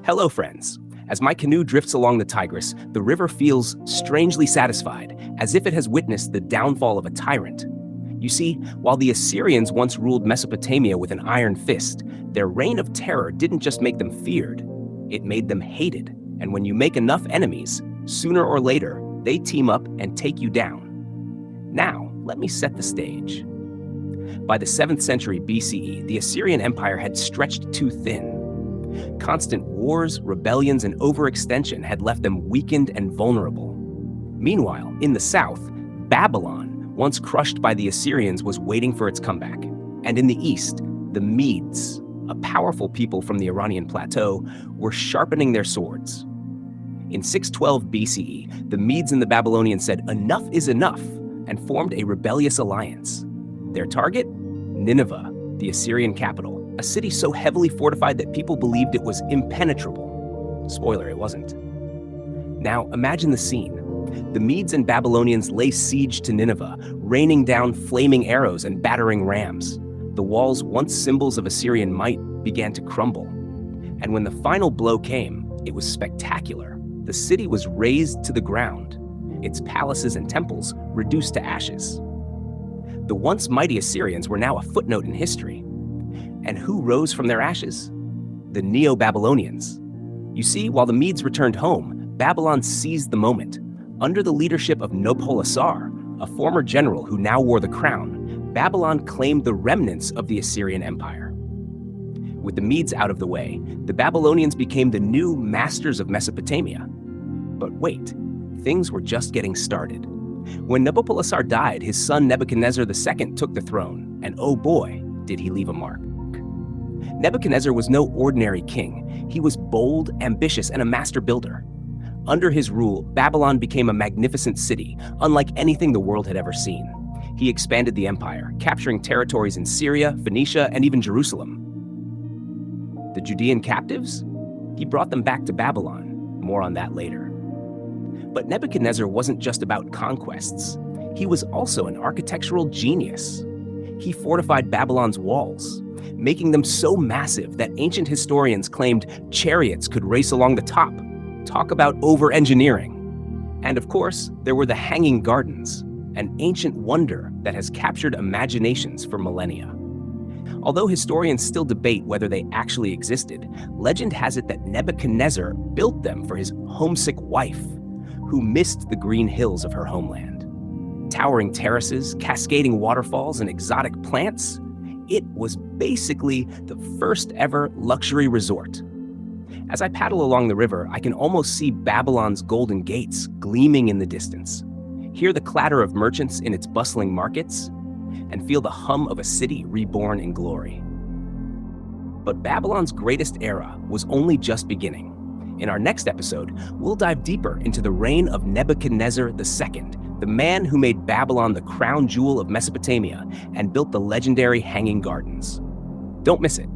Hello, friends. As my canoe drifts along the Tigris, the river feels strangely satisfied, as if it has witnessed the downfall of a tyrant. You see, while the Assyrians once ruled Mesopotamia with an iron fist, their reign of terror didn't just make them feared, it made them hated. And when you make enough enemies, sooner or later, they team up and take you down. Now, let me set the stage. By the 7th century BCE, the Assyrian Empire had stretched too thin. Constant wars, rebellions, and overextension had left them weakened and vulnerable. Meanwhile, in the south, Babylon, once crushed by the Assyrians, was waiting for its comeback. And in the east, the Medes, a powerful people from the Iranian plateau, were sharpening their swords. In 612 BCE, the Medes and the Babylonians said enough is enough and formed a rebellious alliance. Their target? Nineveh, the Assyrian capital, a city so heavily fortified that people believed it was impenetrable. Spoiler, it wasn't. Now, imagine the scene. The Medes and Babylonians lay siege to Nineveh, raining down flaming arrows and battering rams. The walls, once symbols of Assyrian might, began to crumble. And when the final blow came, it was spectacular. The city was razed to the ground, its palaces and temples reduced to ashes. The once mighty Assyrians were now a footnote in history. And who rose from their ashes? The Neo-Babylonians. You see, while the Medes returned home, Babylon seized the moment. Under the leadership of Nabopolassar, a former general who now wore the crown, Babylon claimed the remnants of the Assyrian Empire. With the Medes out of the way, the Babylonians became the new masters of Mesopotamia. But wait, things were just getting started. When Nabopolassar died, his son Nebuchadnezzar II took the throne, and oh boy, did he leave a mark. Nebuchadnezzar was no ordinary king. He was bold, ambitious, and a master builder. Under his rule, Babylon became a magnificent city, unlike anything the world had ever seen. He expanded the empire, capturing territories in Syria, Phoenicia, and even Jerusalem. The Judean captives? He brought them back to Babylon. More on that later. But Nebuchadnezzar wasn't just about conquests. He was also an architectural genius. He fortified Babylon's walls, making them so massive that ancient historians claimed chariots could race along the top. Talk about over-engineering. And of course, there were the Hanging Gardens, an ancient wonder that has captured imaginations for millennia. Although historians still debate whether they actually existed, legend has it that Nebuchadnezzar built them for his homesick wife, who missed the green hills of her homeland. Towering terraces, cascading waterfalls, and exotic plants, it was basically the first ever luxury resort. As I paddle along the river, I can almost see Babylon's golden gates gleaming in the distance, hear the clatter of merchants in its bustling markets, and feel the hum of a city reborn in glory. But Babylon's greatest era was only just beginning. In our next episode, we'll dive deeper into the reign of Nebuchadnezzar II, the man who made Babylon the crown jewel of Mesopotamia and built the legendary Hanging Gardens. Don't miss it.